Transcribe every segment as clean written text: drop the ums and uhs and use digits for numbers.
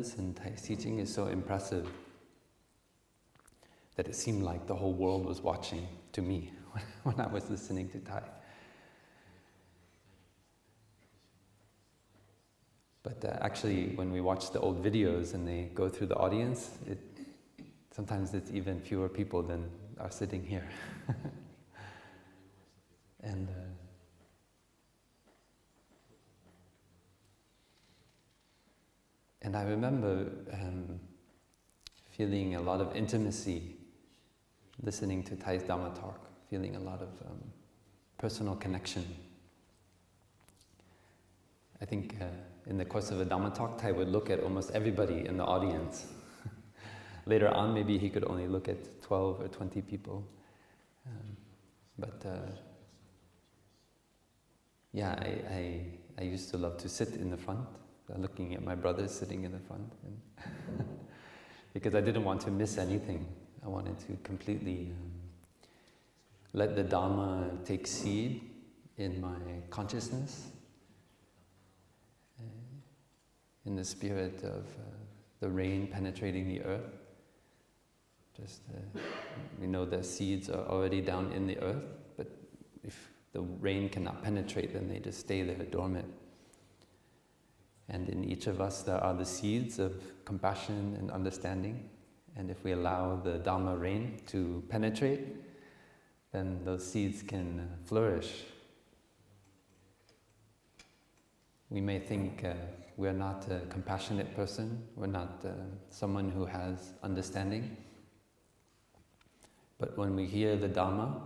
And Thai's teaching is so impressive that it seemed like the whole world was watching to me when I was listening to Thai. But actually, when we watch the old videos and they go through the audience, sometimes it's even fewer people than are sitting here. And I remember feeling a lot of intimacy listening to Thai's Dharma talk, feeling a lot of personal connection. I think in the course of a Dharma talk, Thai would look at almost everybody in the audience. Later on, maybe he could only look at 12 or 20 people. I used to love to sit in the front, looking at my brothers sitting in the front. Because I didn't want to miss anything. I wanted to completely let the Dharma take seed in my consciousness, in the spirit of the rain penetrating the earth. We know the seeds are already down in the earth, but if the rain cannot penetrate, then they just stay there dormant. And in each of us there are the seeds of compassion and understanding. And if we allow the Dharma rain to penetrate, then those seeds can flourish. We may think we're not a compassionate person, we're not someone who has understanding. But when we hear the Dharma,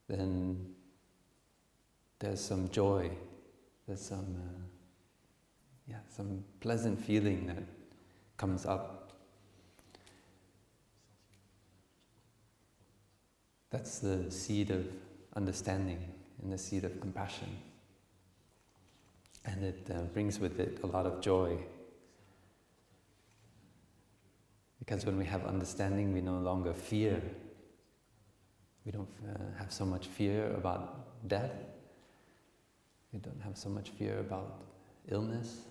then there's some joy, there's some pleasant feeling that comes up. That's the seed of understanding and the seed of compassion. And it brings with it a lot of joy. Because when we have understanding, we no longer fear. We don't have so much fear about death. We don't have so much fear about illness.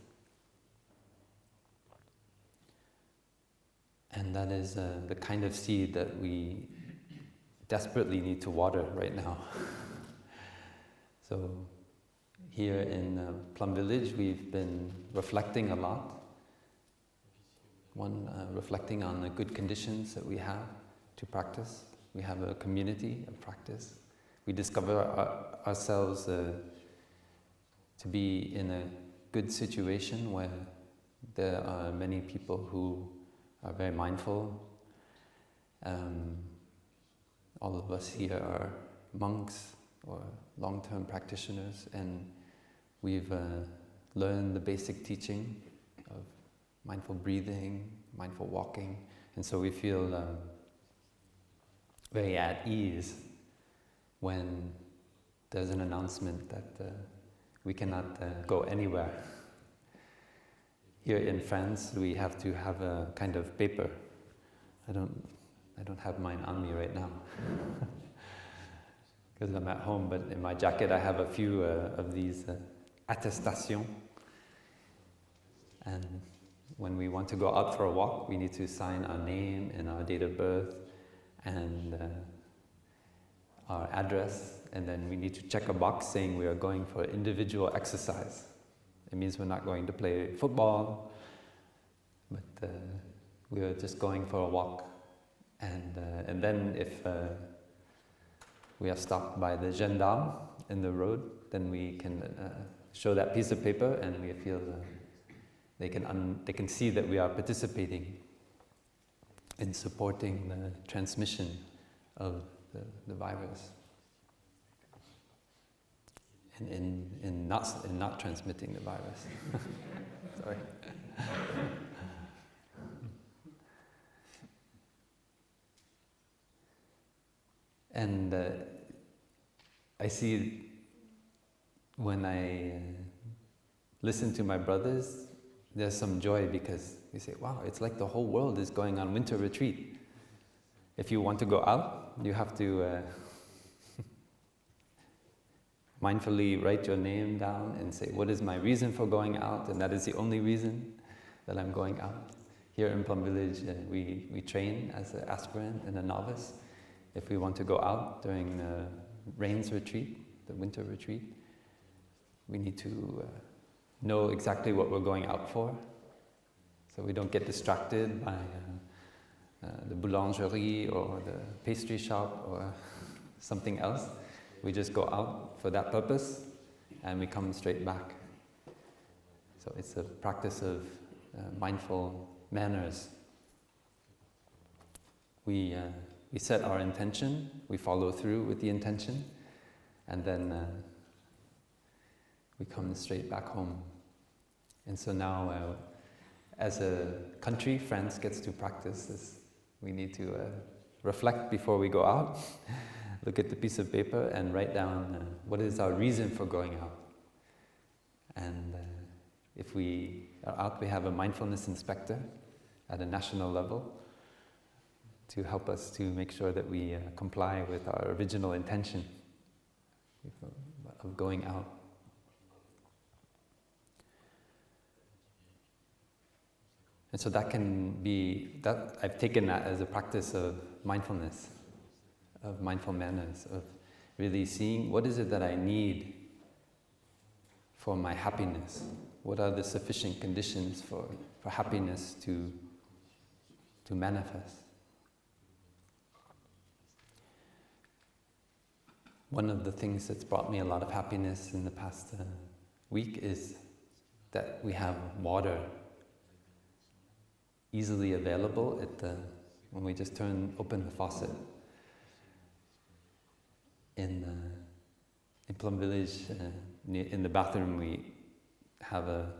And that is the kind of seed that we desperately need to water right now. So here in Plum Village, we've been reflecting a lot. Reflecting on the good conditions that we have to practice. We have a community of practice. We discover ourselves to be in a good situation where there are many people who are very mindful. All of us here are monks or long-term practitioners, and we've learned the basic teaching of mindful breathing, mindful walking, and so we feel very at ease when there's an announcement that we cannot go anywhere. Here in France, we have to have a kind of paper. I don't have mine on me right now because I'm at home, but in my jacket I have a few of these attestations. And when we want to go out for a walk, we need to sign our name and our date of birth and our address, and then we need to check a box saying we are going for individual exercise. It means we're not going to play football, but we are just going for a walk. And then if we are stopped by the gendarme in the road, then we can show that piece of paper, and we feel they can see that we are participating in supporting the transmission of the virus, in not transmitting the virus. Sorry. And I see when I listen to my brothers, there's some joy because you say, wow, it's like the whole world is going on winter retreat. If you want to go out, you have to mindfully write your name down and say, what is my reason for going out? And that is the only reason. that I'm going out. Here in Plum Village, we train as an aspirant and a novice. If we want to go out during the rains retreat, the winter retreat, we need to know exactly what we're going out for, so we don't get distracted by the boulangerie or the pastry shop or something else. We just go out for that purpose and we come straight back. So it's a practice of mindful manners. We set our intention, we follow through with the intention, and then we come straight back home. And so now, as a country, France gets to practice this. We need to reflect before we go out, look at the piece of paper and write down what is our reason for going out. And if we are out, we have a mindfulness inspector at a national level to help us to make sure that we comply with our original intention of going out. And so that can be, that I've taken that as a practice of mindfulness, of mindful manners, of really seeing what is it that I need for my happiness. What are the sufficient conditions for happiness to manifest? One of the things that's brought me a lot of happiness in the past week is that we have water easily available when we just open the faucet. In Plum Village, in the bathroom, we have a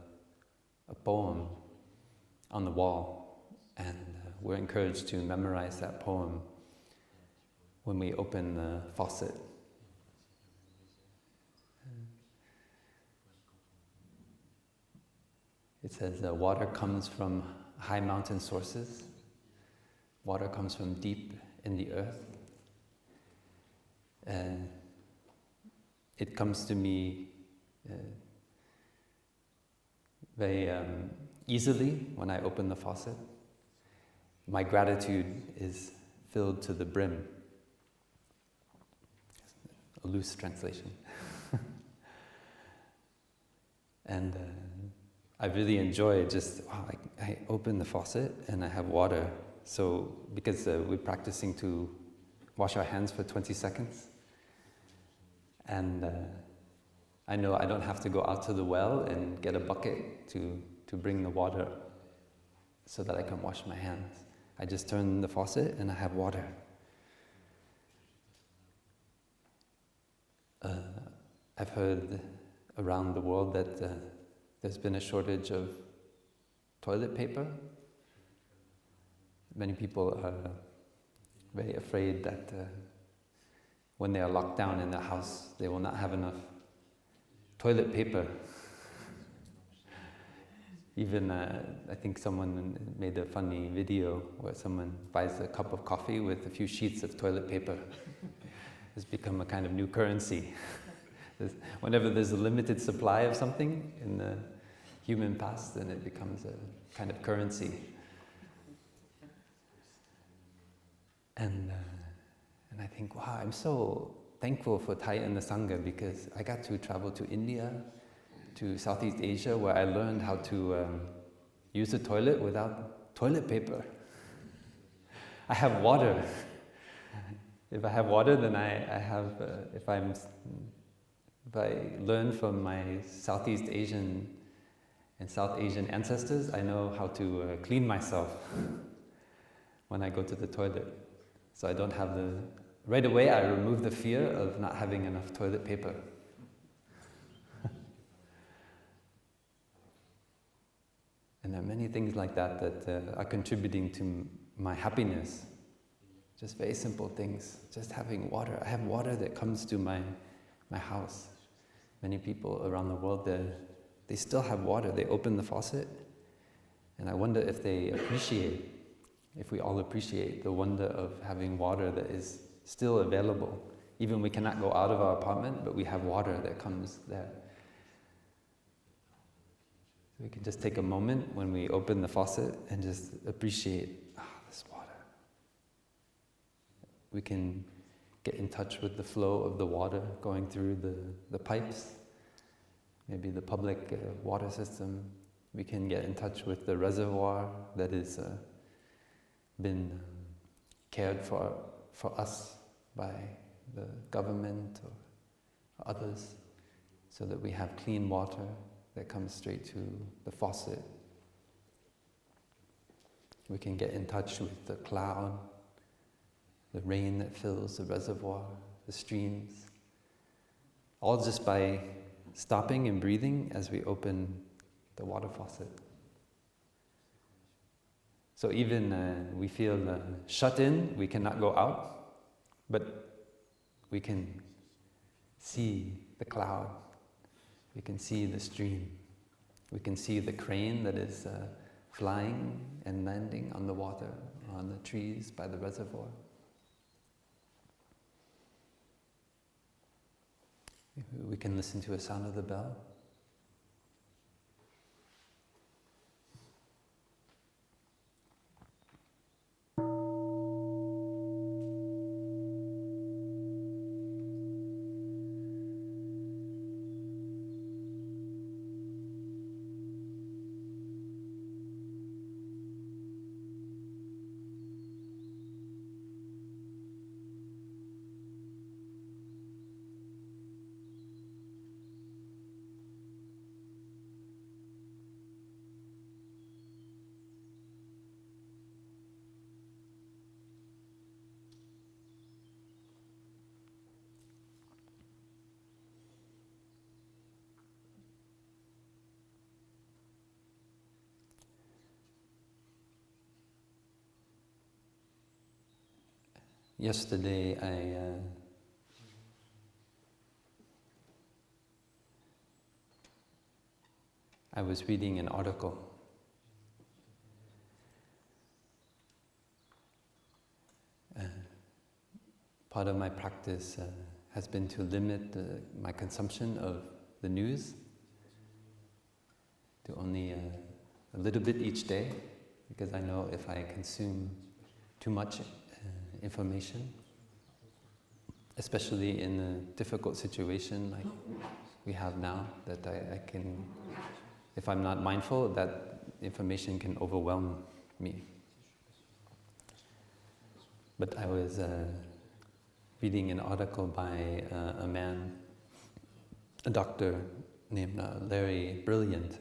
poem on the wall, and we're encouraged to memorize that poem when we open the faucet. It says, water comes from high mountain sources. Water comes from deep in the earth. And it comes to me very easily when I open the faucet. My gratitude is filled to the brim. A loose translation. And I really enjoy just, I open the faucet and I have water. So, because we're practicing to wash our hands for 20 seconds. And I know I don't have to go out to the well and get a bucket to bring the water so that I can wash my hands. I just turn the faucet and I have water. I've heard around the world that there's been a shortage of toilet paper. Many people are very afraid that when they are locked down in their house, they will not have enough toilet paper. Even, I think someone made a funny video where someone buys a cup of coffee with a few sheets of toilet paper. It's become a kind of new currency. Whenever there's a limited supply of something in the human past, then it becomes a kind of currency. And I think, wow, I'm so thankful for Thai and the Sangha, because I got to travel to India, to Southeast Asia, where I learned how to use the toilet without toilet paper. I have water. If I have water, then I have, if I learn from my Southeast Asian and South Asian ancestors, I know how to clean myself when I go to the toilet. So I don't have right away I remove the fear of not having enough toilet paper. And there are many things like that that are contributing to my happiness. Just very simple things. Just having water. I have water that comes to my house. Many people around the world, they still have water. They open the faucet. And I wonder if we all appreciate the wonder of having water that is still available. Even we cannot go out of our apartment, but we have water that comes there. We can just take a moment when we open the faucet and just appreciate this water. We can get in touch with the flow of the water going through the pipes, maybe the public water system. We can get in touch with the reservoir that has been cared for us by the government or others, so that we have clean water that comes straight to the faucet. We can get in touch with the cloud, the rain that fills the reservoir, the streams, all just by stopping and breathing as we open the water faucet. So even we feel shut in, we cannot go out, but we can see the cloud, we can see the stream, we can see the crane that is flying and landing on the water, on the trees by the reservoir. We can listen to a sound of the bell. Yesterday, I was reading an article. Part of my practice has been to limit my consumption of the news to only a little bit each day, because I know if I consume too much information, especially in a difficult situation like we have now, that I can, if I'm not mindful, that information can overwhelm me. But I was reading an article by a man, a doctor named Larry Brilliant,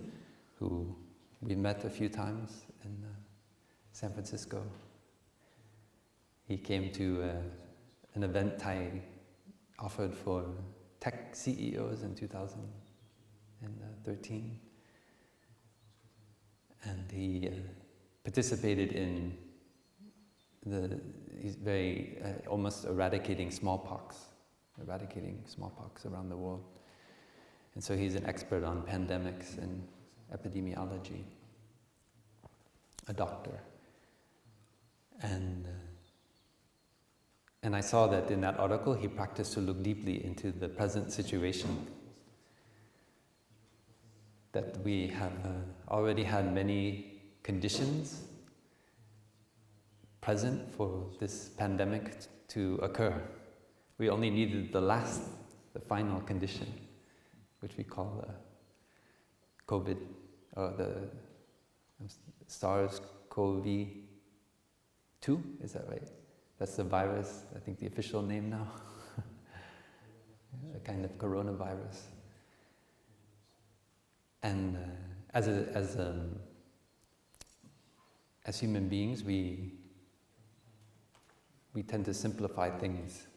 who we met a few times in San Francisco. He came to an event I offered for tech CEOs in 2013. And he participated in he's very almost eradicating smallpox around the world. And so he's an expert on pandemics and epidemiology, a doctor. And I saw that in that article he practiced to look deeply into the present situation, that we have already had many conditions present for this pandemic to occur. We only needed the final condition, which we call COVID, or the SARS-CoV-2, is that right? That's the virus, I think the official name now, a kind of coronavirus. And as human beings, we tend to simplify things,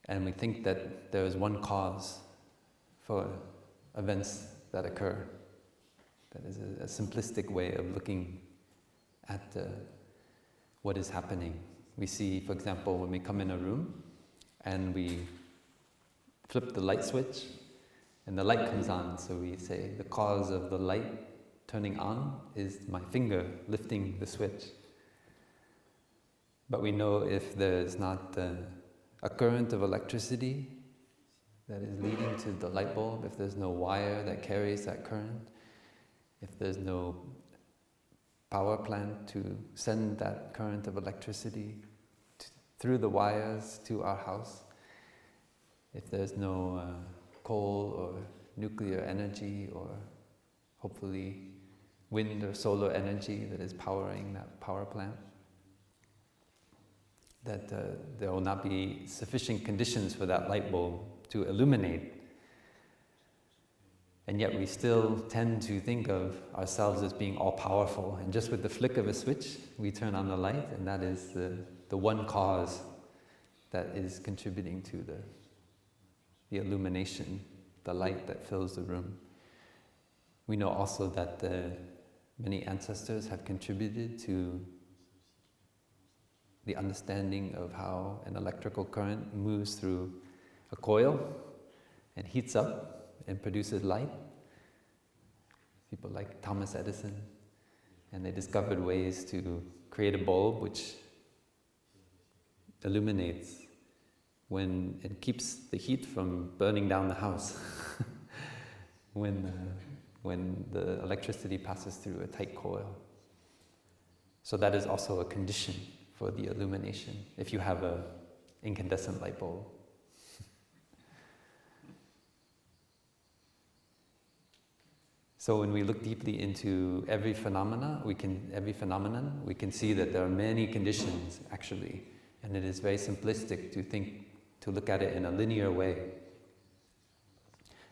and we think that there is one cause for events that occur. That is a simplistic way of looking at what is happening. We see, for example, when we come in a room and we flip the light switch and the light comes on, so we say the cause of the light turning on is my finger lifting the switch. But we know if there's not a current of electricity that is leading to the light bulb, if there's no wire that carries that current, if there's no power plant to send that current of electricity through the wires to our house, if there's no coal or nuclear energy or hopefully wind or solar energy that is powering that power plant, that there will not be sufficient conditions for that light bulb to illuminate. And yet we still tend to think of ourselves as being all-powerful, and just with the flick of a switch, we turn on the light, and that is the one cause that is contributing to the illumination, the light that fills the room. We know also that many ancestors have contributed to the understanding of how an electrical current moves through a coil and heats up and produces light. People like Thomas Edison, and they discovered ways to create a bulb which illuminates when it keeps the heat from burning down the house when the electricity passes through a tight coil. So that is also a condition for the illumination if you have an incandescent light bulb. So when we look deeply into every phenomenon, we can see that there are many conditions actually, and it is very simplistic to look at it in a linear way.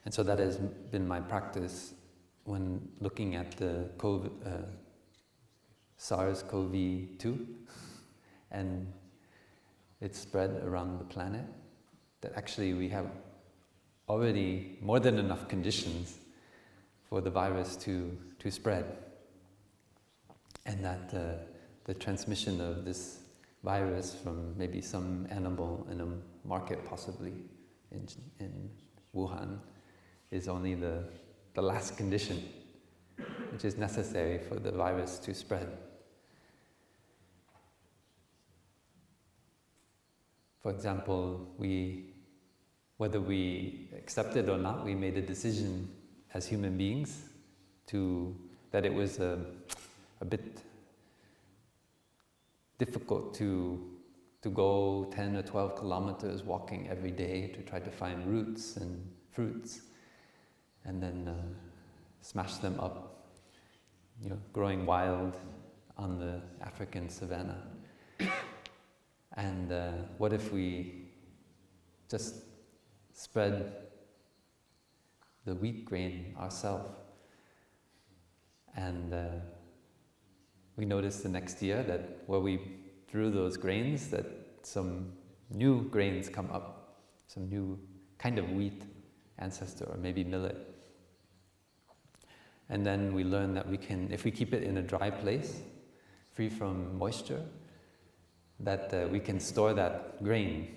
And so that has been my practice when looking at the SARS-CoV-2 and its spread around the planet, that actually we have already more than enough conditions for the virus to spread, and that the transmission of this virus from maybe some animal in a market possibly in Wuhan is only the last condition which is necessary for the virus to spread. For example, whether we accept it or not, we made a decision as human beings that it was a bit difficult to go 10 or 12 kilometers walking every day to try to find roots and fruits and then smash them up, growing wild on the African savanna. And what if we just spread the wheat grain ourselves? And we noticed the next year that where we threw those grains, that some new grains come up, some new kind of wheat ancestor, or maybe millet. And then we learned that we can, if we keep it in a dry place, free from moisture, that we can store that grain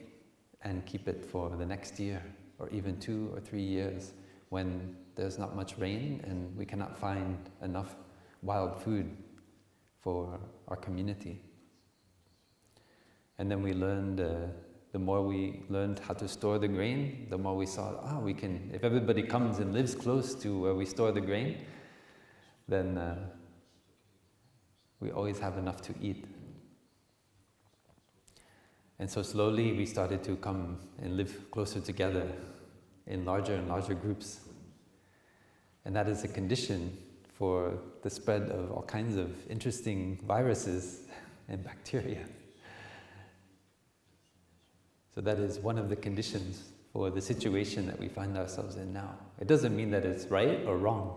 and keep it for the next year, or even 2 or 3 years, when there's not much rain and we cannot find enough wild food for our community. And then we learned, the more we learned how to store the grain, the more we saw, we can, if everybody comes and lives close to where we store the grain, then we always have enough to eat. And so slowly we started to come and live closer together in larger and larger groups. And that is a condition for the spread of all kinds of interesting viruses and bacteria. So that is one of the conditions for the situation that we find ourselves in now. It doesn't mean that it's right or wrong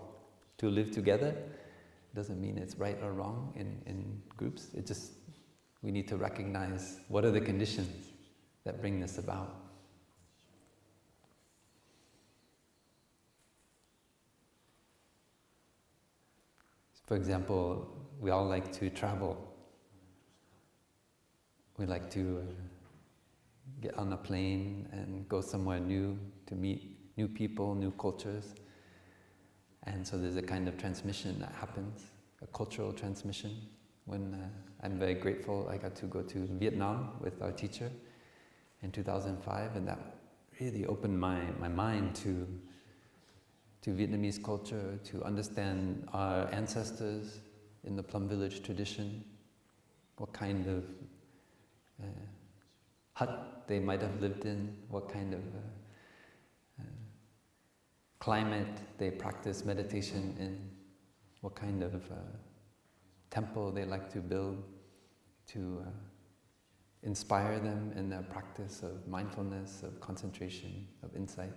to live together. It doesn't mean it's right or wrong in groups. It just, we need to recognize what are the conditions that bring this about. For example, we all like to travel. We like to get on a plane and go somewhere new to meet new people, new cultures. And so there's a kind of transmission that happens, a cultural transmission. When I'm very grateful I got to go to Vietnam with our teacher in 2005, and that really opened my mind to to Vietnamese culture, to understand our ancestors in the Plum village tradition, what kind of hut they might have lived in, what kind of climate they practice meditation in, what kind of temple they like to build to inspire them in their practice of mindfulness, of concentration, of insight.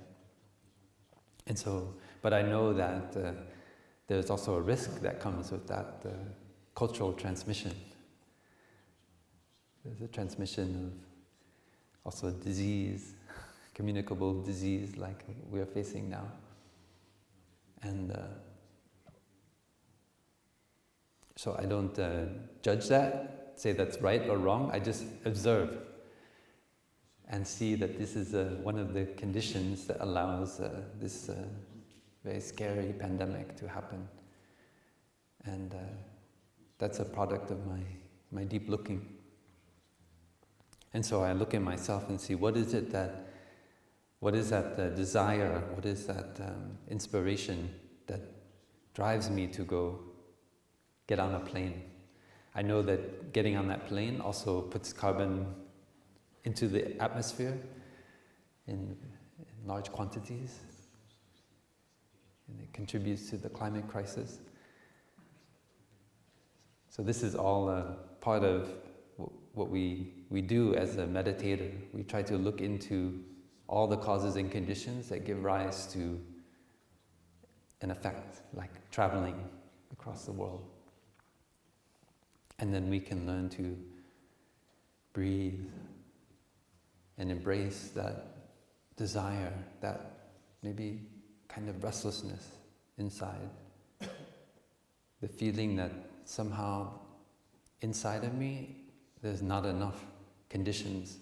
And so, but I know that there's also a risk that comes with that cultural transmission. There's a transmission of also disease, communicable disease like we're facing now. And so I don't judge that, say that's right or wrong, I just observe and see that this is one of the conditions that allows this very scary pandemic to happen. And that's a product of my deep looking. And so I look at myself and see what is that desire, what is that inspiration that drives me to go get on a plane. I know that getting on that plane also puts carbon into the atmosphere in large quantities, and it contributes to the climate crisis. So this is all part of what we do as a meditator. We try to look into all the causes and conditions that give rise to an effect, like traveling across the world. And then we can learn to breathe and embrace that desire, that maybe kind of restlessness inside. The feeling that somehow inside of me, there's not enough conditions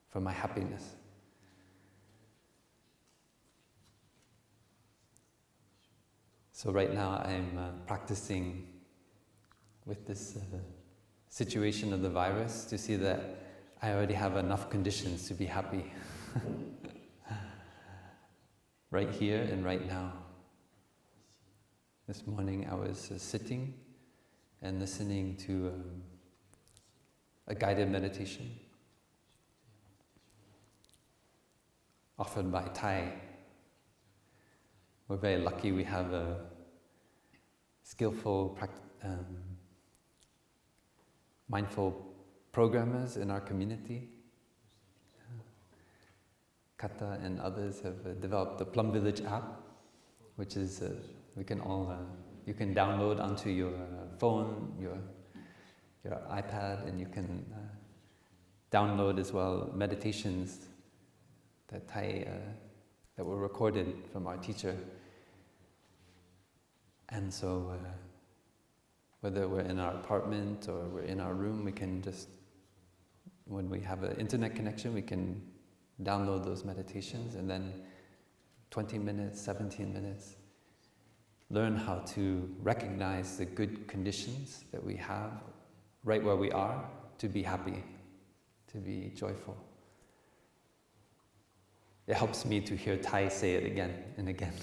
for my happiness. So right now I'm practicing with this situation of the virus to see that I already have enough conditions to be happy. Right here and right now. This morning I was sitting and listening to a guided meditation offered by Thai. We're very lucky we have a skillful, mindful programmers in our community. Kata and others have developed the Plum Village app, which is you can download onto your phone, your iPad, and you can download as well meditations that that were recorded from our teacher. And so whether we're in our apartment or we're in our room, we can just, when we have an internet connection, we can download those meditations, and then 20 minutes, 17 minutes, learn how to recognize the good conditions that we have right where we are to be happy, to be joyful. It helps me to hear Thai say it again and again.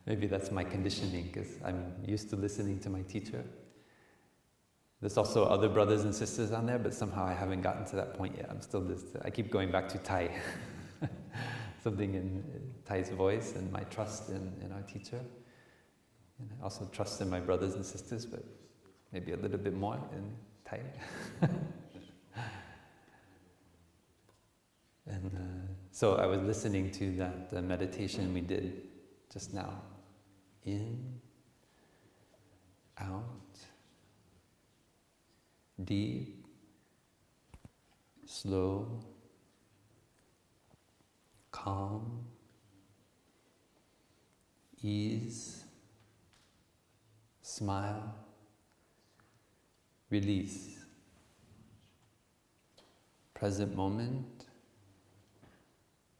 Maybe that's my conditioning, because I'm used to listening to my teacher. There's also other brothers and sisters on there, but somehow I haven't gotten to that point yet. I keep going back to Thai. Something in Thai's voice and my trust in our teacher. And I also trust in my brothers and sisters, but maybe a little bit more in Thai. And so I was listening to that meditation we did just now. In, out, deep, slow, calm, ease, smile, release. Present moment,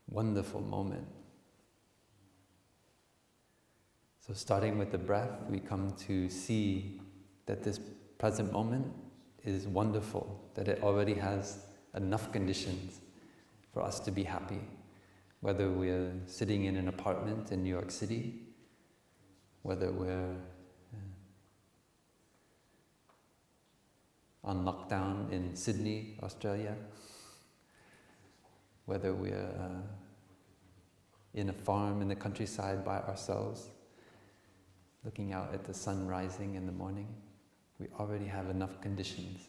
wonderful moment. So starting with the breath, we come to see that this present moment is wonderful, that it already has enough conditions for us to be happy. whether we're sitting in an apartment in New York City, whether we're on lockdown in Sydney, Australia, whether we're in a farm in the countryside by ourselves, looking out at the sun rising in the morning, we already have enough conditions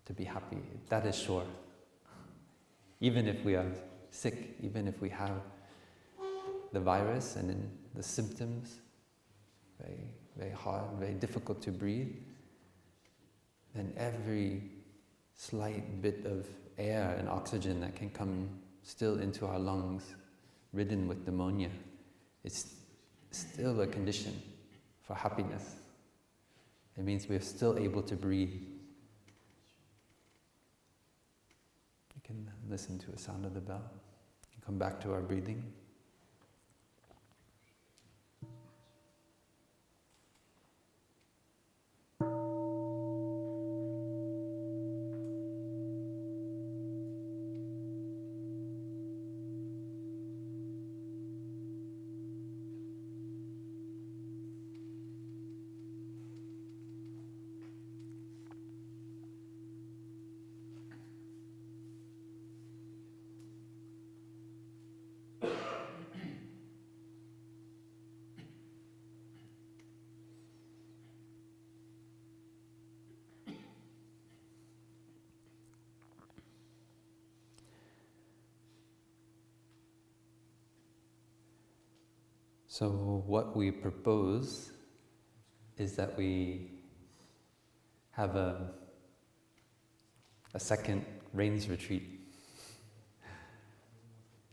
to be happy. That is sure. Even if we are sick, even if we have the virus and in the symptoms, very, very hard, very difficult to breathe, then every slight bit of air and oxygen that can come still into our lungs, ridden with pneumonia, it's still a condition for happiness. It means we're still able to breathe. You can listen to the sound of the bell and come back to our breathing. So what we propose is that we have a second rains retreat.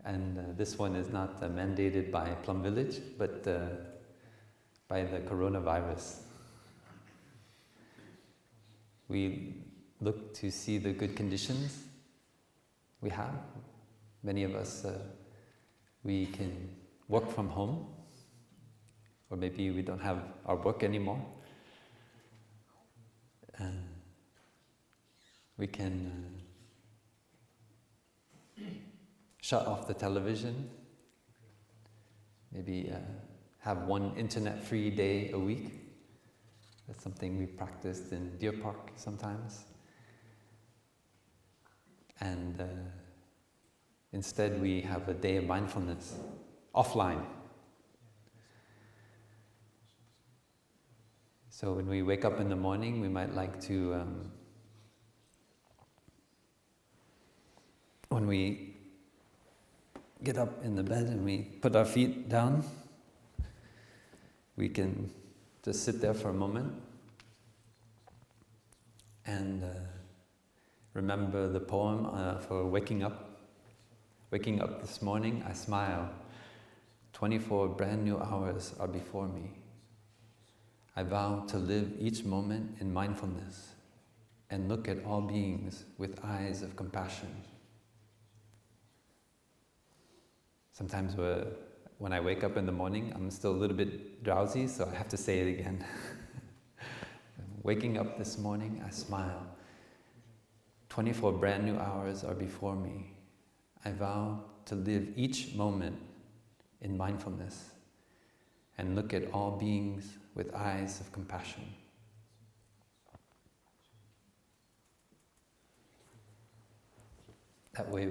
And this one is not mandated by Plum Village, but by the coronavirus. We look to see the good conditions we have. Many of us, we can work from home, or maybe we don't have our work anymore. We can shut off the television, maybe have one internet-free day a week. That's something we practiced in Deer Park sometimes. And instead we have a day of mindfulness, offline. So when we wake up in the morning, we might like to, when we get up in the bed and we put our feet down, we can just sit there for a moment and remember the poem for waking up. Waking up this morning, I smile. 24 brand new hours are before me. I vow to live each moment in mindfulness and look at all beings with eyes of compassion. Sometimes when I wake up in the morning, I'm still a little bit drowsy, so I have to say it again. Waking up this morning, I smile. 24 brand new hours are before me. I vow to live each moment in mindfulness and look at all beings with eyes of compassion. That way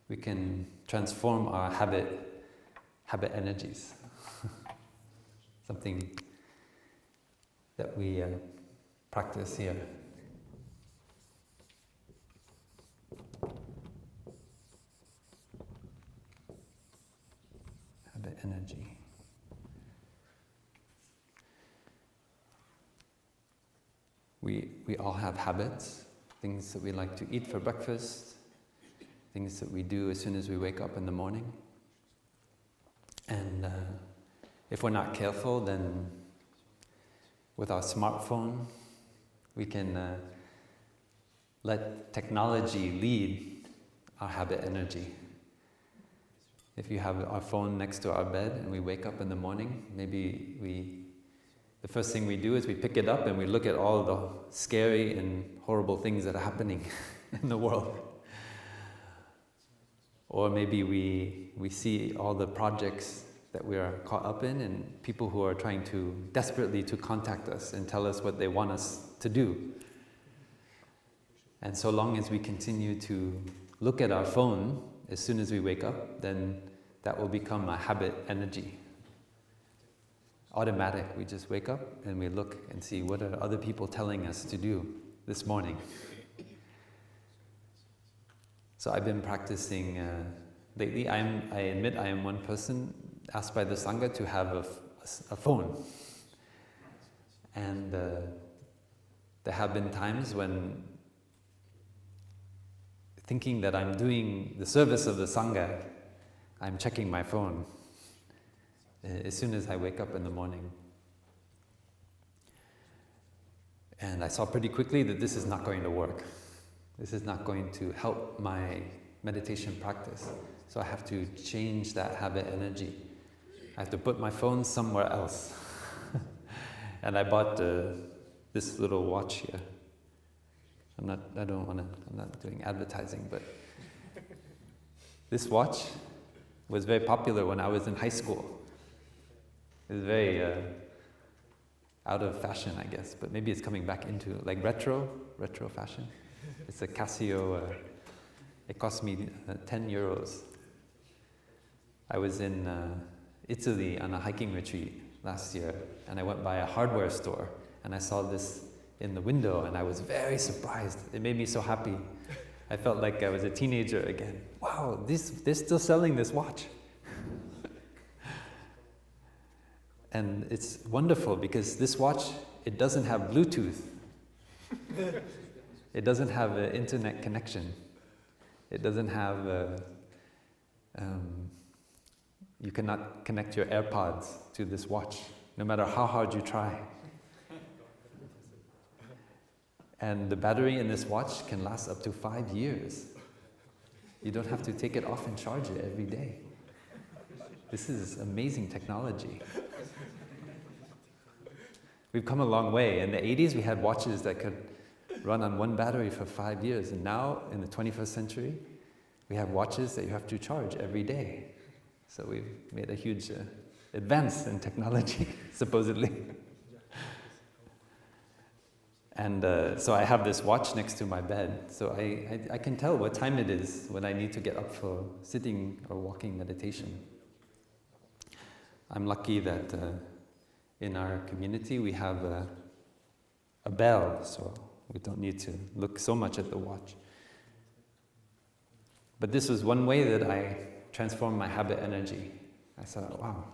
we can transform our habit energies. Something that we practice here. Habit energy. We all have habits, things that we like to eat for breakfast, things that we do as soon as we wake up in the morning. And if we're not careful, then with our smartphone, we can let technology lead our habit energy. If you have our phone next to our bed and we wake up in the morning, maybe the first thing we do is we pick it up and we look at all the scary and horrible things that are happening in the world. Or maybe we see all the projects that we are caught up in and people who are trying to desperately to contact us and tell us what they want us to do. And so long as we continue to look at our phone as soon as we wake up, then that will become a habit energy. Automatic, we just wake up and we look and see what are other people telling us to do this morning. So I've been practicing lately. I admit I am one person asked by the Sangha to have a phone. And there have been times when, thinking that I'm doing the service of the Sangha, I'm checking my phone as soon as I wake up in the morning. And I saw pretty quickly that this is not going to work. This is not going to help my meditation practice. So I have to change that habit energy. I have to put my phone somewhere else. And I bought this little watch here. I'm not doing advertising, but this watch was very popular when I was in high school. It was very out of fashion, I guess, but maybe it's coming back into like retro fashion. It's a Casio, it cost me 10 euros. I was in Italy on a hiking retreat last year, and I went by a hardware store, and I saw this in the window, and I was very surprised. It made me so happy. I felt like I was a teenager again. Wow, they're still selling this watch. And it's wonderful because this watch, it doesn't have Bluetooth. It doesn't have an internet connection. It doesn't have you cannot connect your AirPods to this watch, no matter how hard you try. And the battery in this watch can last up to 5 years. You don't have to take it off and charge it every day. This is amazing technology. We've come a long way. In the 80s, we had watches that could run on one battery for 5 years. And now, in the 21st century, we have watches that you have to charge every day. So we've made a huge advance in technology, supposedly. And so I have this watch next to my bed. So I can tell what time it is when I need to get up for sitting or walking meditation. I'm lucky that in our community we have a bell, so we don't need to look so much at the watch. But this was one way that I transformed my habit energy. I thought, wow.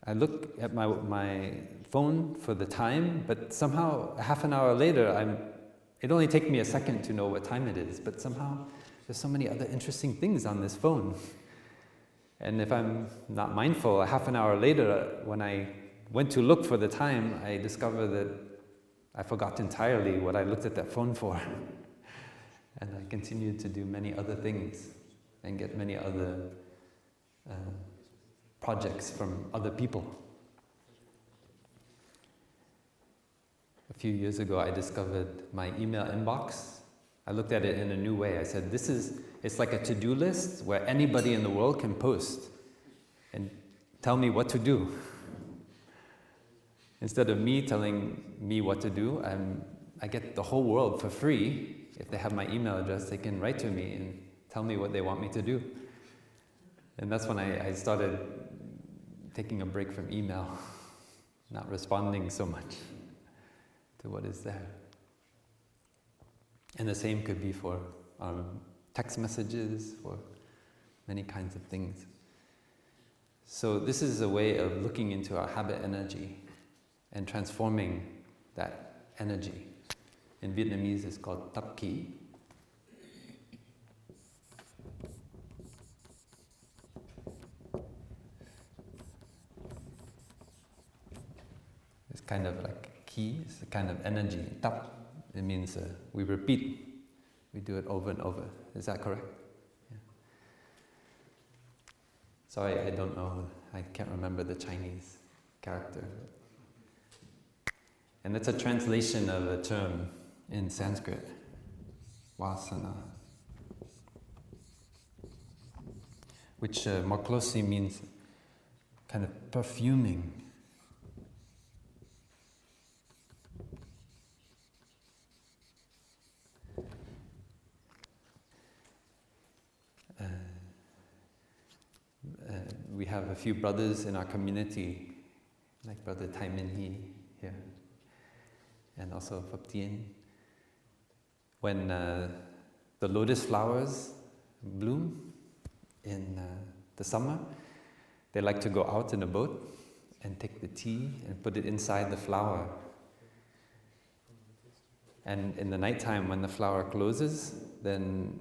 I look at my phone for the time, but somehow half an hour later, it only takes me a second to know what time it is, but somehow there's so many other interesting things on this phone. And if I'm not mindful, a half an hour later, when I went to look for the time, I discovered that I forgot entirely what I looked at that phone for. And I continued to do many other things and get many other projects from other people. A few years ago, I discovered my email inbox. I looked at it in a new way. I said, it's like a to-do list where anybody in the world can post and tell me what to do. Instead of me telling me what to do, I get the whole world for free. If they have my email address, they can write to me and tell me what they want me to do. And that's when I started taking a break from email, not responding so much to what is there. And the same could be for text messages, for many kinds of things. So this is a way of looking into our habit energy and transforming that energy. In Vietnamese, it's called tap ki. It's kind of like ki, it's a kind of energy. Tap, it means we repeat. We do it over and over. Is that correct? Yeah. Sorry, I don't know. I can't remember the Chinese character. And it's a translation of a term in Sanskrit, vasana. which more closely means kind of perfuming. We have a few brothers in our community, like Brother Tai Min Hee here, and also Phap Tien. When the lotus flowers bloom in the summer, they like to go out in a boat and take the tea and put it inside the flower. And in the nighttime, when the flower closes, then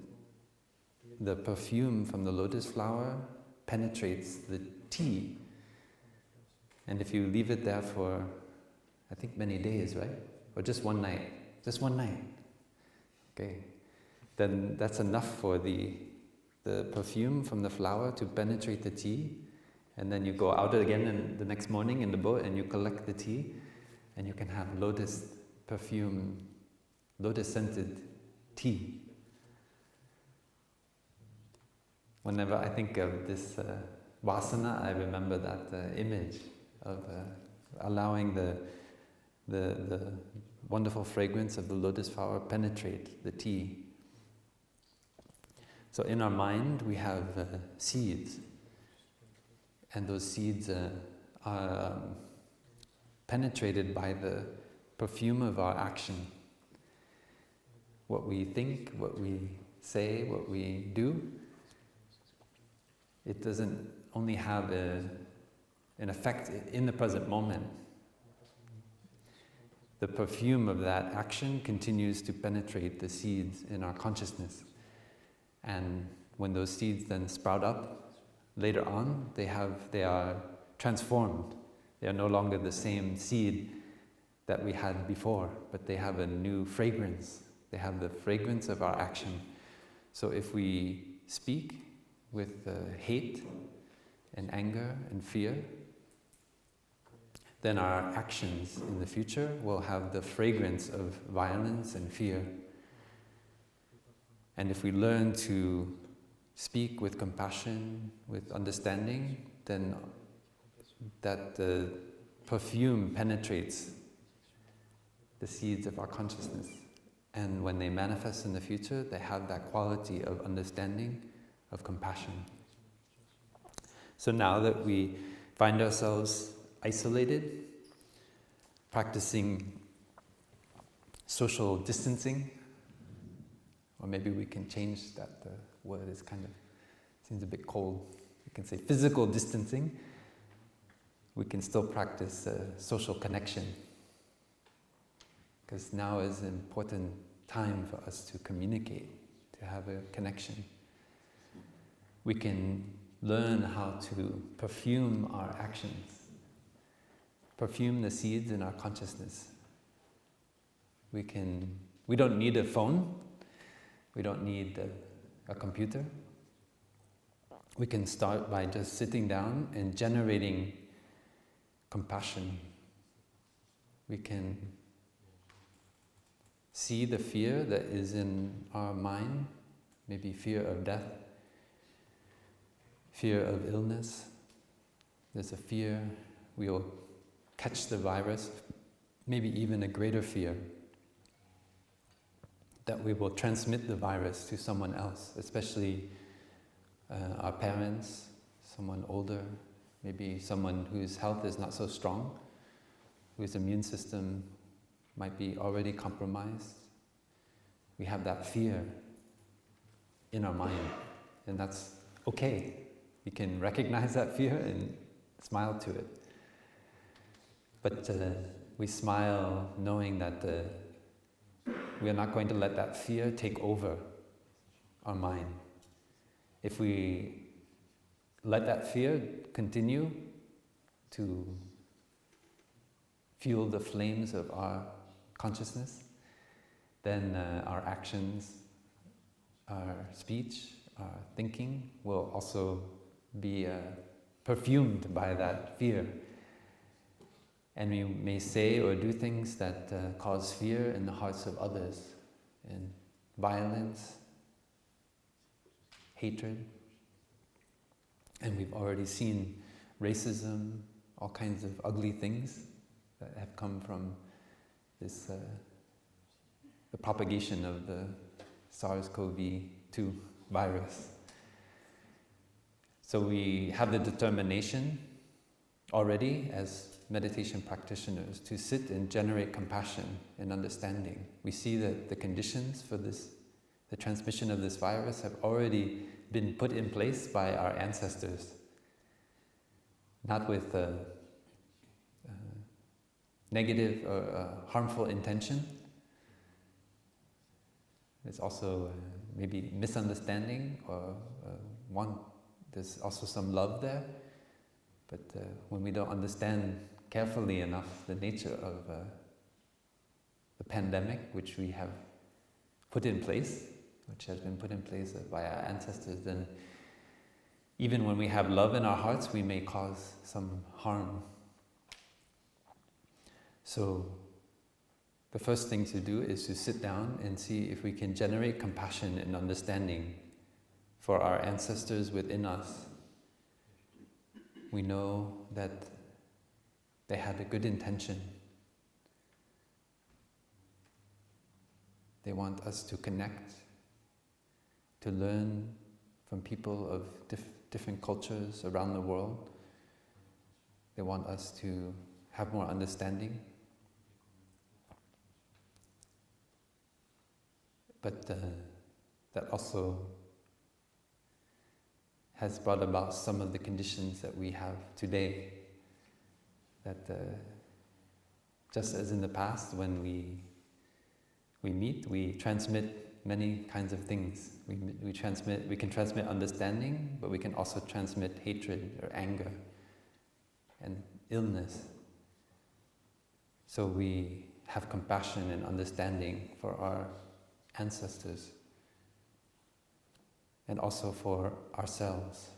the perfume from the lotus flower penetrates the tea. And if you leave it there for, I think, many days, right? Or just one night, okay, then that's enough for the perfume from the flower to penetrate the tea. And then you go out again the next morning in the boat and you collect the tea, and you can have lotus perfume, lotus scented tea. Whenever I think of this vasana, I remember that image of allowing the wonderful fragrance of the lotus flower penetrate the tea. So in our mind, we have seeds, and those seeds are penetrated by the perfume of our action. What we think, what we say, what we do, it doesn't only have an effect in the present moment. The perfume of that action continues to penetrate the seeds in our consciousness. And when those seeds then sprout up, later on, they are transformed. They are no longer the same seed that we had before, but they have a new fragrance. They have the fragrance of our action. So if we speak with hate and anger and fear, then our actions in the future will have the fragrance of violence and fear. And if we learn to speak with compassion, with understanding, then that perfume penetrates the seeds of our consciousness. And when they manifest in the future, they have that quality of understanding, of compassion. So now that we find ourselves isolated, practicing social distancing, or maybe we can change that, the word is kind of, seems a bit cold. We can say physical distancing. We can still practice social connection, because now is an important time for us to communicate, to have a connection. We can learn how to perfume our actions, perfume the seeds in our consciousness. We don't need a phone, we don't need a computer. We can start by just sitting down and generating compassion. We can see the fear that is in our mind, maybe fear of death, fear of illness. There's a fear we'll catch the virus, maybe even a greater fear that we will transmit the virus to someone else, especially our parents, someone older, maybe someone whose health is not so strong, whose immune system might be already compromised. We have that fear in our mind, and that's okay. We can recognize that fear and smile to it. But we smile knowing that we are not going to let that fear take over our mind. If we let that fear continue to fuel the flames of our consciousness, then our actions, our speech, our thinking will also be perfumed by that fear. And we may say or do things that cause fear in the hearts of others, and violence, hatred. And we've already seen racism, all kinds of ugly things that have come from this, the propagation of the SARS-CoV-2 virus. So we have the determination already as meditation practitioners to sit and generate compassion and understanding. We see that the conditions for this, the transmission of this virus, have already been put in place by our ancestors, not with a negative or harmful intention. There's also maybe misunderstanding or there's also some love there. But when we don't understand carefully enough the nature of the pandemic, which we have put in place, which has been put in place by our ancestors, then even when we have love in our hearts, we may cause some harm. So the first thing to do is to sit down and see if we can generate compassion and understanding for our ancestors within us. We know that they had a good intention. They want us to connect, to learn from people of different cultures around the world. They want us to have more understanding. But that also has brought about some of the conditions that we have today. That just as in the past, when we meet, we transmit many kinds of things. We can transmit understanding, but we can also transmit hatred or anger and illness. So we have compassion and understanding for our ancestors and also for ourselves.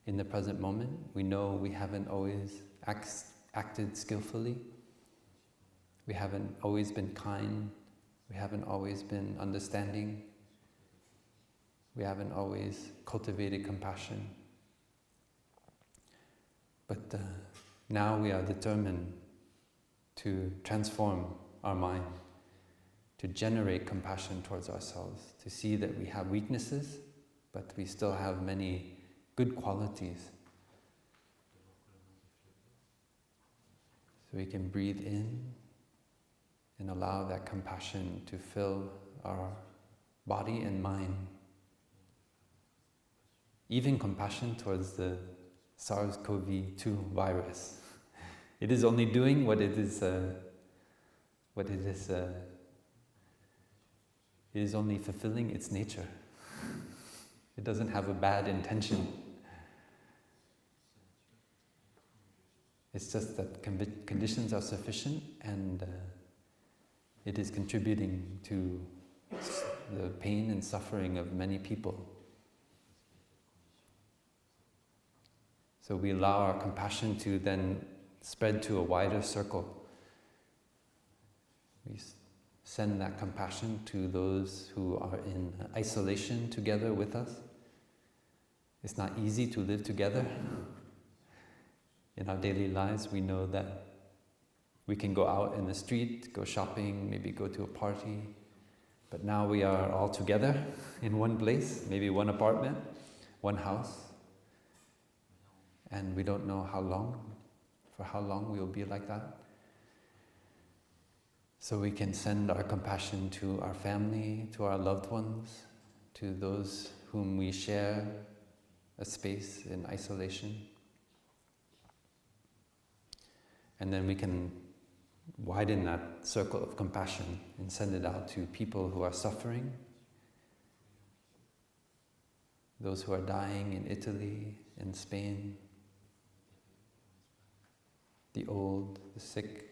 In the present moment, we know we haven't always acted skillfully. We haven't always been kind. We haven't always been understanding. We haven't always cultivated compassion. But now we are determined to transform our mind, to generate compassion towards ourselves, to see that we have weaknesses, but we still have many good qualities. So we can breathe in and allow that compassion to fill our body and mind. Even compassion towards the SARS-CoV-2 virus. It is only doing what it is. It is only fulfilling its nature. It doesn't have a bad intention. It's just that conditions are sufficient and it is contributing to the pain and suffering of many people. So we allow our compassion to then spread to a wider circle. We send that compassion to those who are in isolation together with us. It's not easy to live together. In our daily lives, we know that we can go out in the street, go shopping, maybe go to a party. But now we are all together in one place, maybe one apartment, one house. And we don't know for how long we will be like that. So we can send our compassion to our family, to our loved ones, to those whom we share a space in isolation. And then we can widen that circle of compassion and send it out to people who are suffering, those who are dying in Italy, in Spain, the old, the sick.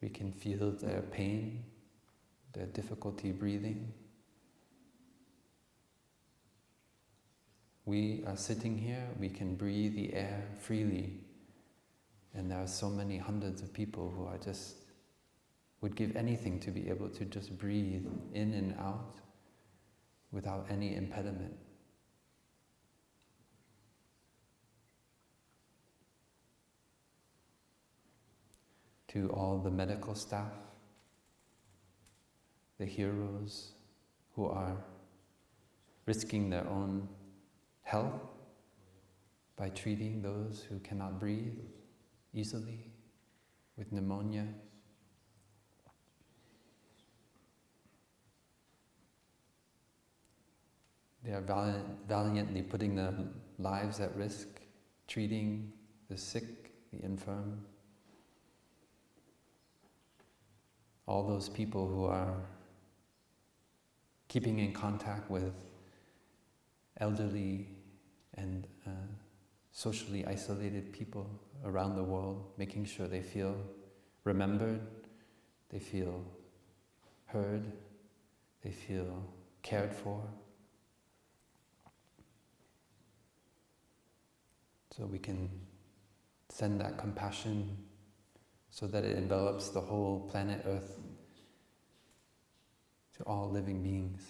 We can feel their pain, their difficulty breathing. We are sitting here, we can breathe the air freely, and there are so many hundreds of people who are just would give anything to be able to just breathe in and out without any impediment. To all the medical staff, the heroes who are risking their own health by treating those who cannot breathe easily with pneumonia. They are valiantly putting their lives at risk, treating the sick, the infirm. All those people who are keeping in contact with elderly and socially isolated people around the world, making sure they feel remembered, they feel heard, they feel cared for. So we can send that compassion so that it envelops the whole planet Earth, to all living beings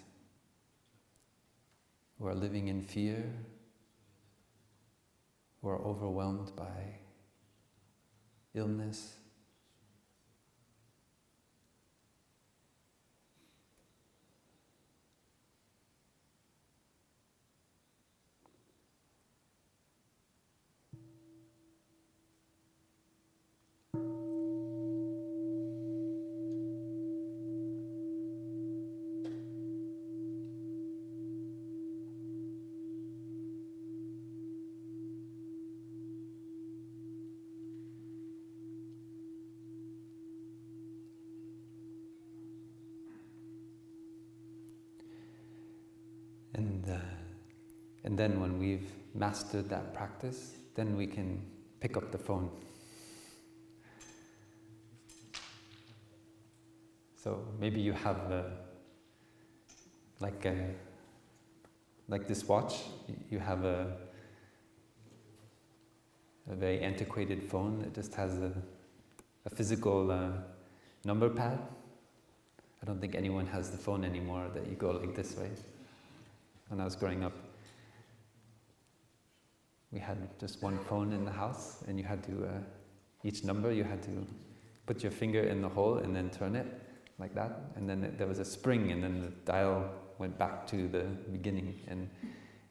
who are living in fear, who are overwhelmed by illness. And then when we've mastered that practice, then we can pick up the phone. So maybe you have like this watch, you have a very antiquated phone that just has a physical number pad. I don't think anyone has the phone anymore that you go like this way. When I was growing up, we had just one phone in the house, and you had to, each number you had to put your finger in the hole and then turn it like that, and then there was a spring, and then the dial went back to the beginning, and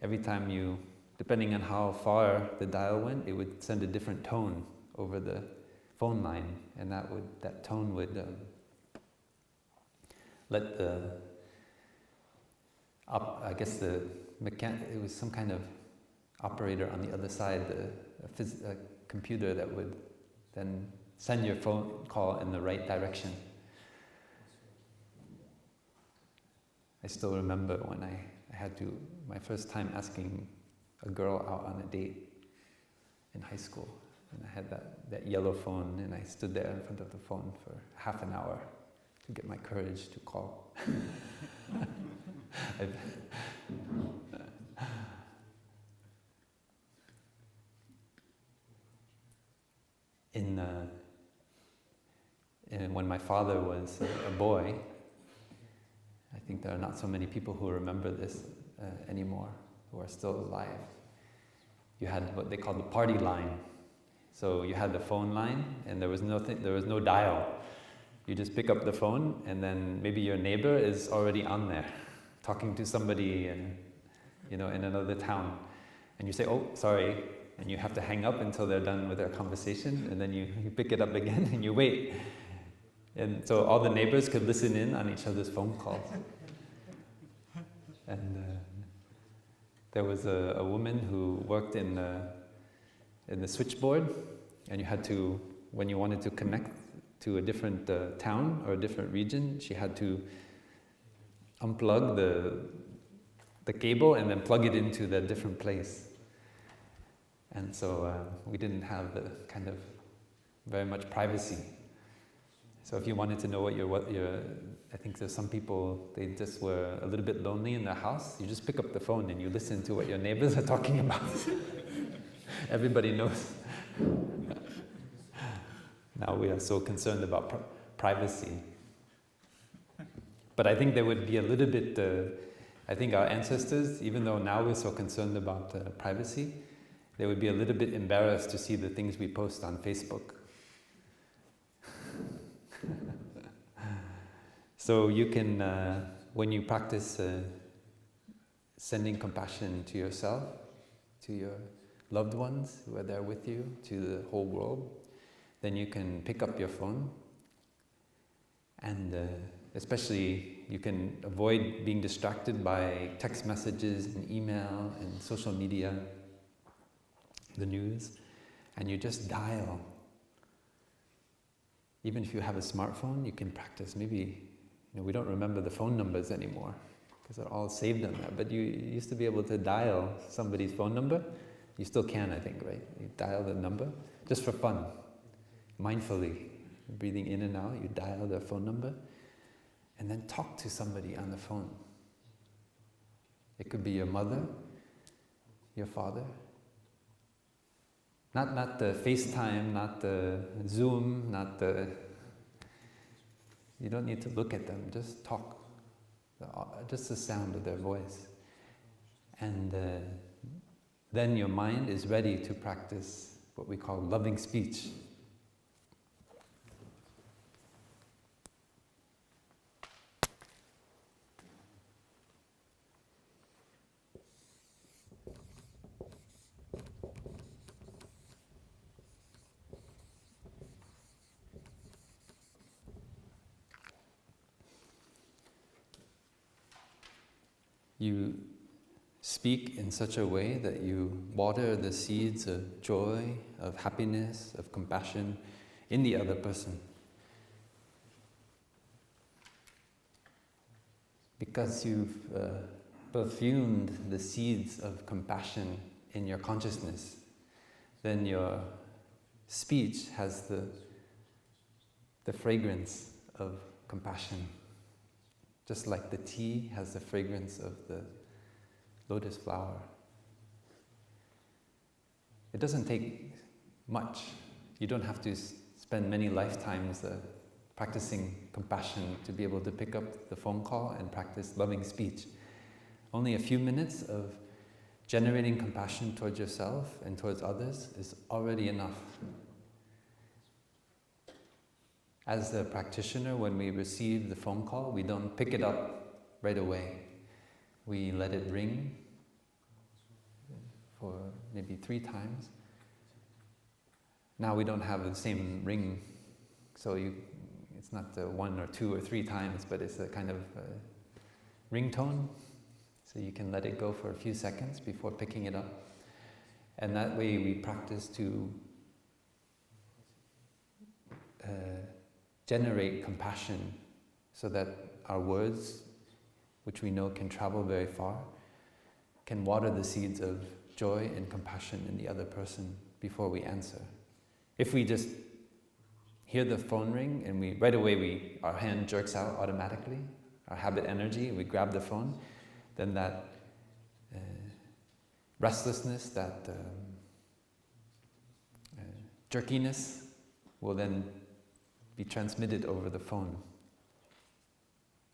every time you, depending on how far the dial went, it would send a different tone over the phone line, and that tone would let the it was some kind of operator on the other side, a computer that would then send your phone call in the right direction. I still remember when I had my first time asking a girl out on a date in high school, and I had that yellow phone, and I stood there in front of the phone for half an hour to get my courage to call. When my father was a boy, I think there are not so many people who remember this anymore, who are still alive. You had what they called the party line. So you had the phone line, and there was no dial. You just pick up the phone, and then maybe your neighbor is already on there, talking to somebody in another town, and you say, "Oh, sorry," and you have to hang up until they're done with their conversation, and then you pick it up again and you wait. And so all the neighbors could listen in on each other's phone calls. And there was a woman who worked in the switchboard, and you had to, when you wanted to connect to a different town or a different region, she had to unplug the cable and then plug it into the different place. And so we didn't have the kind of very much privacy. So if you wanted to know what your I think there's some people, they just were a little bit lonely in their house, you just pick up the phone and you listen to what your neighbors are talking about. Everybody knows. Now we are so concerned about privacy. But I think there would be a little bit, I think our ancestors, even though now we're so concerned about privacy, they would be a little bit embarrassed to see the things we post on Facebook. So you can, when you practice sending compassion to yourself, to your loved ones who are there with you, to the whole world, then you can pick up your phone, and especially you can avoid being distracted by text messages and email and social media, the news, and you just dial. Even if you have a smartphone, you can practice. Maybe, we don't remember the phone numbers anymore because they're all saved on there, but you used to be able to dial somebody's phone number. You still can, I think, right? You dial the number just for fun, mindfully, breathing in and out. You dial their phone number and then talk to somebody on the phone. It could be your mother, your father. Not the FaceTime, not the Zoom, not the... You don't need to look at them, just talk. Just the sound of their voice. And then your mind is ready to practice what we call loving speech. You speak in such a way that you water the seeds of joy, of happiness, of compassion in the other person. Because you've perfumed the seeds of compassion in your consciousness, then your speech has the fragrance of compassion. Just like the tea has the fragrance of the lotus flower. It doesn't take much. You don't have to spend many lifetimes practicing compassion to be able to pick up the phone call and practice loving speech. Only a few minutes of generating compassion towards yourself and towards others is already enough. As a practitioner, when we receive the phone call, we don't pick it up right away. We let it ring for maybe 3 times. Now we don't have the same ring, so it's not 1 or 2 or 3 times, but it's a kind of ringtone. So you can let it go for a few seconds before picking it up. And that way we practice to generate compassion so that our words, which we know can travel very far, can water the seeds of joy and compassion in the other person before we answer. If we just hear the phone ring and right away our hand jerks out automatically, our habit energy, we grab the phone, then that restlessness, that jerkiness will then be transmitted over the phone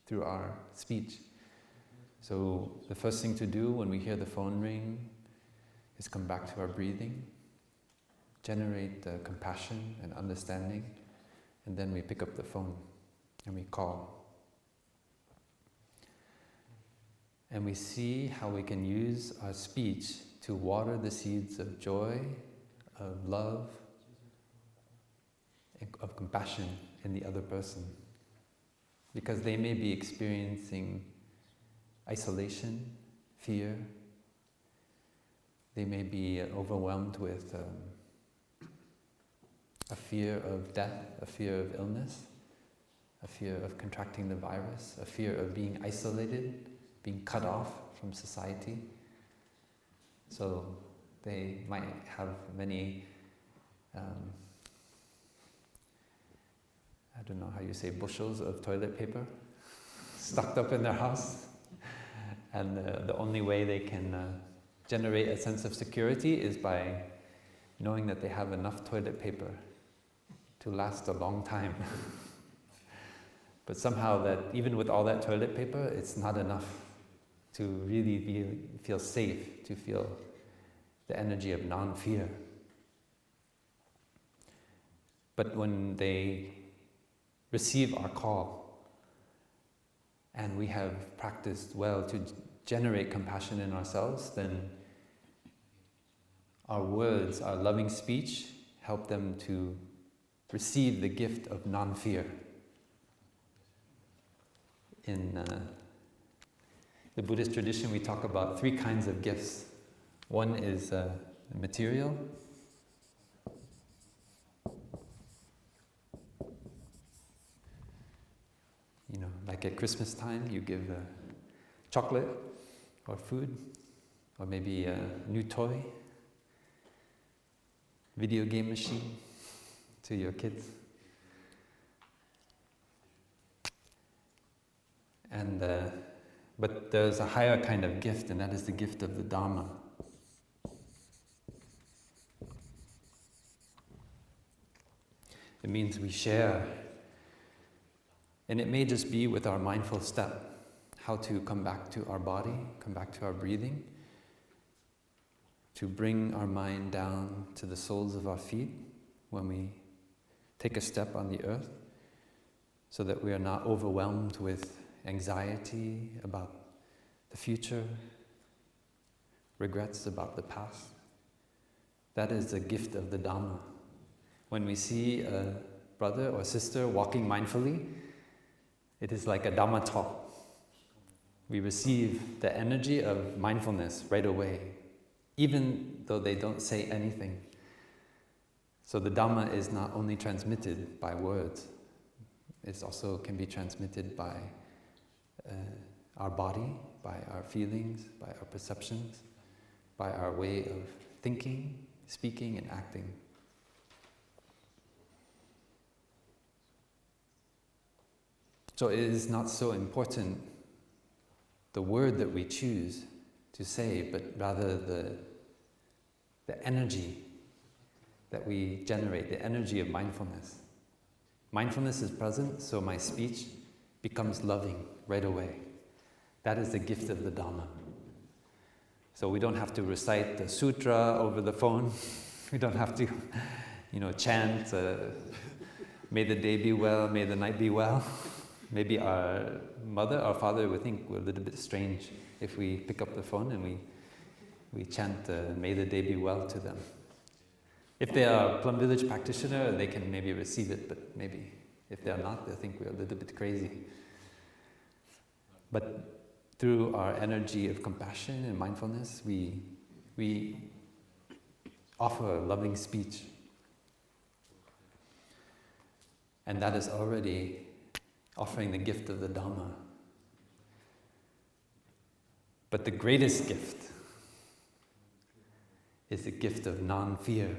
through our speech. So the first thing to do when we hear the phone ring is come back to our breathing, generate compassion and understanding, and then we pick up the phone and we call. And we see how we can use our speech to water the seeds of joy, of love, of compassion in the other person. Because they may be experiencing isolation, fear. They may be overwhelmed with a fear of death, a fear of illness, a fear of contracting the virus, a fear of being isolated, being cut off from society. So they might have many, I don't know how you say, bushels of toilet paper stocked up in their house. And the only way they can generate a sense of security is by knowing that they have enough toilet paper to last a long time. But somehow that, even with all that toilet paper, it's not enough to really feel safe, to feel the energy of non-fear. But when they receive our call, and we have practiced well to generate compassion in ourselves, then our words, our loving speech, help them to receive the gift of non-fear. In the Buddhist tradition, we talk about 3 kinds of gifts. One is material. Like at Christmas time, you give chocolate or food, or maybe a new toy, video game machine to your kids. And but there's a higher kind of gift, and that is the gift of the Dharma. It means we share. And it may just be with our mindful step, how to come back to our body, come back to our breathing, to bring our mind down to the soles of our feet when we take a step on the earth, so that we are not overwhelmed with anxiety about the future, regrets about the past. That is the gift of the Dharma. When we see a brother or sister walking mindfully, it is like a Dhamma talk. We receive the energy of mindfulness right away, even though they don't say anything. So the Dhamma is not only transmitted by words, it also can be transmitted by our body, by our feelings, by our perceptions, by our way of thinking, speaking, and acting. So it is not so important the word that we choose to say, but rather the energy that we generate, the energy of mindfulness. Mindfulness is present, so my speech becomes loving right away. That is the gift of the Dhamma. So we don't have to recite the sutra over the phone. We don't have to, chant, may the day be well, may the night be well. Maybe our mother or father would think we're a little bit strange if we pick up the phone and we chant, may the day be well to them. If they are a Plum Village practitioner, they can maybe receive it, but maybe if they're not, they'll think we're a little bit crazy. But through our energy of compassion and mindfulness, we offer a loving speech. And that is already offering the gift of the Dhamma. But the greatest gift is the gift of non-fear.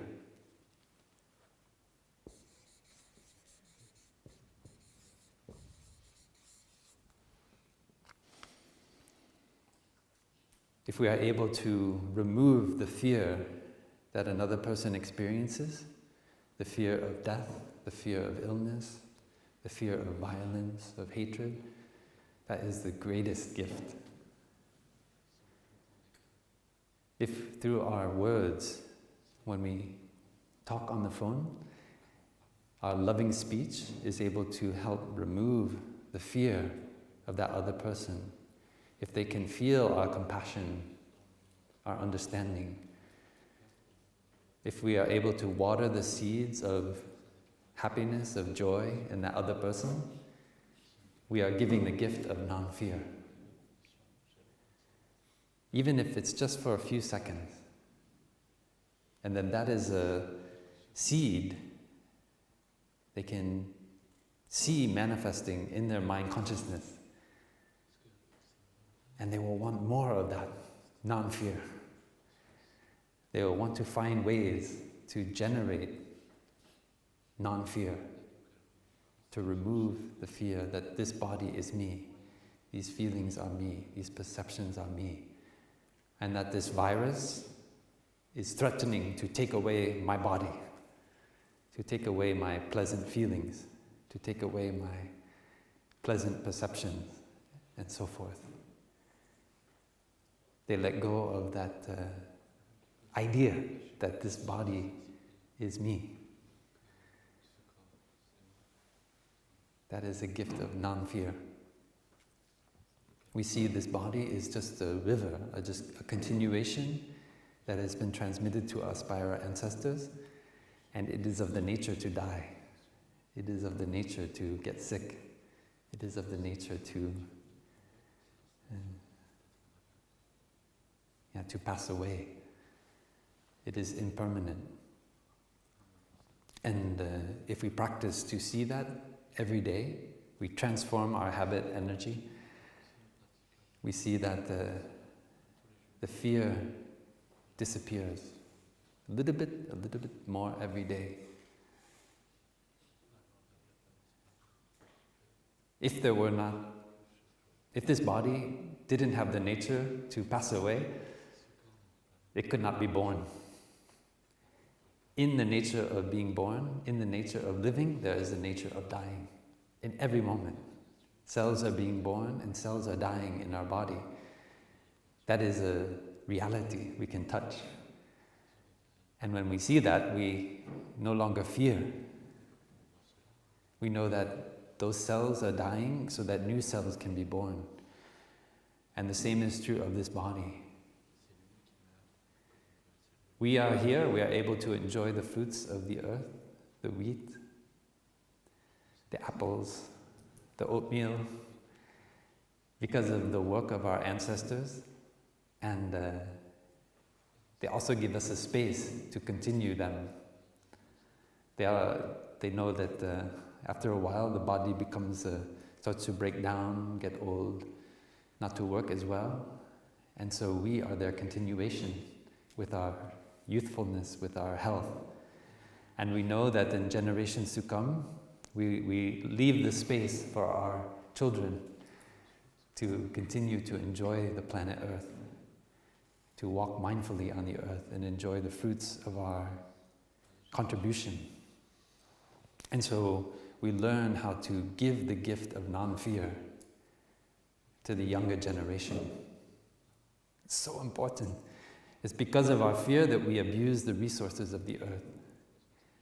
If we are able to remove the fear that another person experiences, the fear of death, the fear of illness, the fear of violence, of hatred, that is the greatest gift. If through our words, when we talk on the phone, our loving speech is able to help remove the fear of that other person, if they can feel our compassion, our understanding, if we are able to water the seeds of happiness, of joy in that other person, we are giving the gift of non-fear. Even if it's just for a few seconds. And then that is a seed they can see manifesting in their mind consciousness. And they will want more of that non-fear. They will want to find ways to generate non-fear, to remove the fear that this body is me, these feelings are me, these perceptions are me, and that this virus is threatening to take away my body, to take away my pleasant feelings, to take away pleasant perceptions, and so forth. They let go of that idea that this body is me. That is a gift of non-fear. We see this body is just a river, just a continuation that has been transmitted to us by our ancestors, and it is of the nature to die. It is of the nature to get sick. It is of the nature to pass away. It is impermanent. And if we practice to see that every day, we transform our habit energy, we see that the fear disappears a little bit more every day. If this body didn't have the nature to pass away, it could not be born. In the nature of being born, in the nature of living, there is a nature of dying. In every moment, cells are being born and cells are dying in our body. That is a reality we can touch. And when we see that, we no longer fear. We know that those cells are dying so that new cells can be born. And the same is true of this body. We are here, we are able to enjoy the fruits of the earth, the wheat, the apples, the oatmeal, because of the work of our ancestors, and they also give us a space to continue them. They know that after a while the body starts to break down, get old, not to work as well, and so we are their continuation with our youthfulness, with our health. And we know that in generations to come, we leave the space for our children to continue to enjoy the planet Earth, to walk mindfully on the earth and enjoy the fruits of our contribution. And so we learn how to give the gift of non-fear to the younger generation. It's so important. It's because of our fear that we abuse the resources of the earth,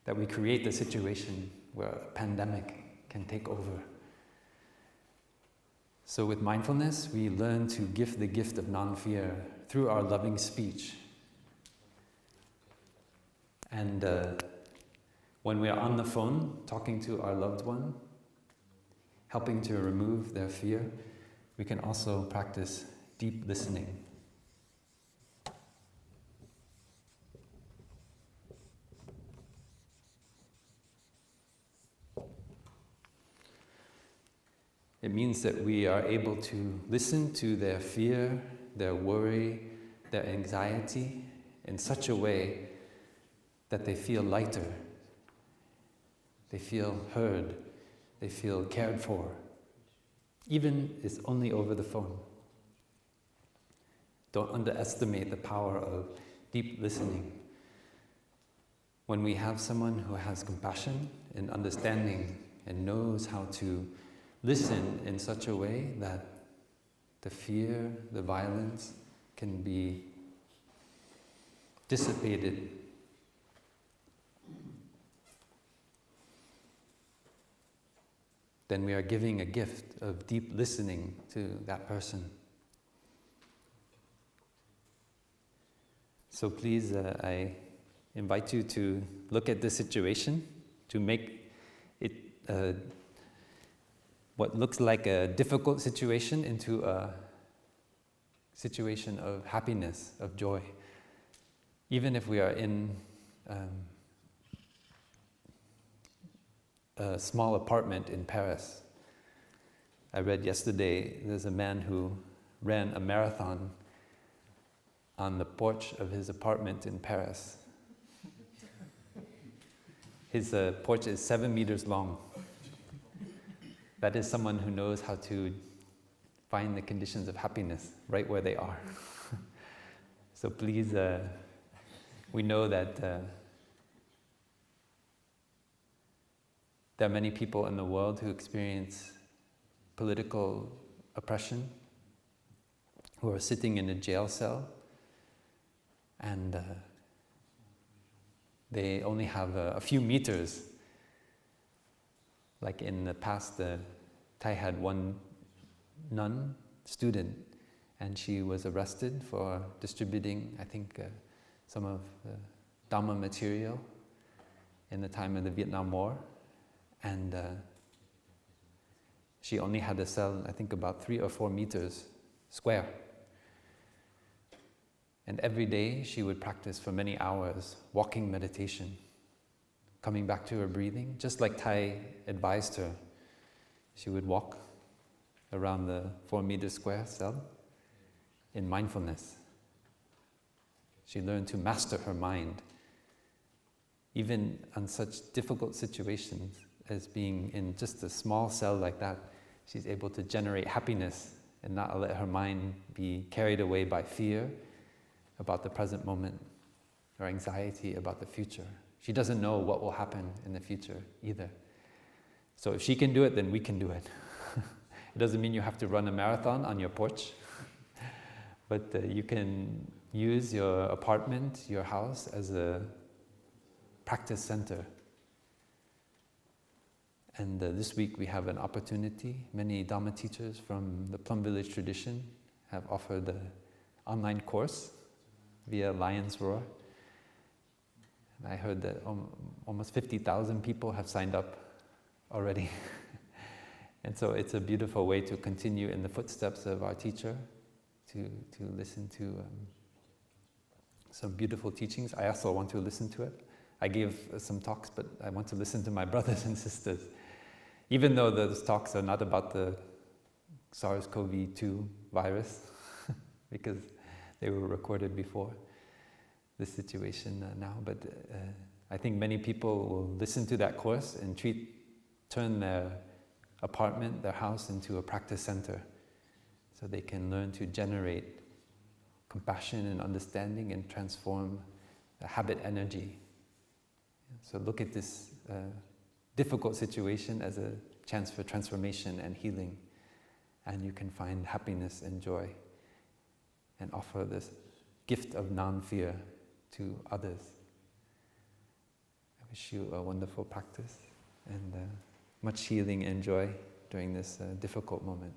that we create the situation where a pandemic can take over. So with mindfulness, we learn to give the gift of non-fear through our loving speech. And when we are on the phone, talking to our loved one, helping to remove their fear, we can also practice deep listening. It means that we are able to listen to their fear, their worry, their anxiety in such a way that they feel lighter, they feel heard, they feel cared for, even if it's only over the phone. Don't underestimate the power of deep listening. When we have someone who has compassion and understanding and knows how to listen in such a way that the fear, the violence can be dissipated, then we are giving a gift of deep listening to that person. So please, I invite you to look at this situation, to make it what looks like a difficult situation into a situation of happiness, of joy. Even if we are in a small apartment in Paris. I read yesterday there's a man who ran a marathon on the porch of his apartment in Paris. His porch is 7 meters long. That is someone who knows how to find the conditions of happiness right where they are. So please, we know that there are many people in the world who experience political oppression, who are sitting in a jail cell, and they only have a few meters. Like in the past, Thai had one nun student, and she was arrested for distributing, I think, some of the Dharma material in the time of the Vietnam War. And she only had a cell, I think, about 3 or 4 meters square. And every day she would practice for many hours, walking meditation, coming back to her breathing, just like Thai advised her. She would walk around the 4-meter square cell in mindfulness. She learned to master her mind, even on such difficult situations as being in just a small cell like that. She's able to generate happiness and not let her mind be carried away by fear about the present moment or anxiety about the future. She doesn't know what will happen in the future either. So if she can do it, then we can do it. It doesn't mean you have to run a marathon on your porch, but you can use your apartment, your house, as a practice center. And this week we have an opportunity. Many Dharma teachers from the Plum village tradition have offered an online course via Lion's Roar. And I heard that almost 50,000 people have signed up already. And so it's a beautiful way to continue in the footsteps of our teacher, to listen to some beautiful teachings. I also want to listen to it. I gave some talks, but I want to listen to my brothers and sisters. Even though those talks are not about the SARS-CoV-2 virus, because they were recorded before this situation now. But I think many people will listen to that course and turn their apartment, their house, into a practice center, so they can learn to generate compassion and understanding and transform the habit energy. So look at this difficult situation as a chance for transformation and healing, and you can find happiness and joy and offer this gift of non-fear to others. I wish you a wonderful practice and much healing and joy during this difficult moment.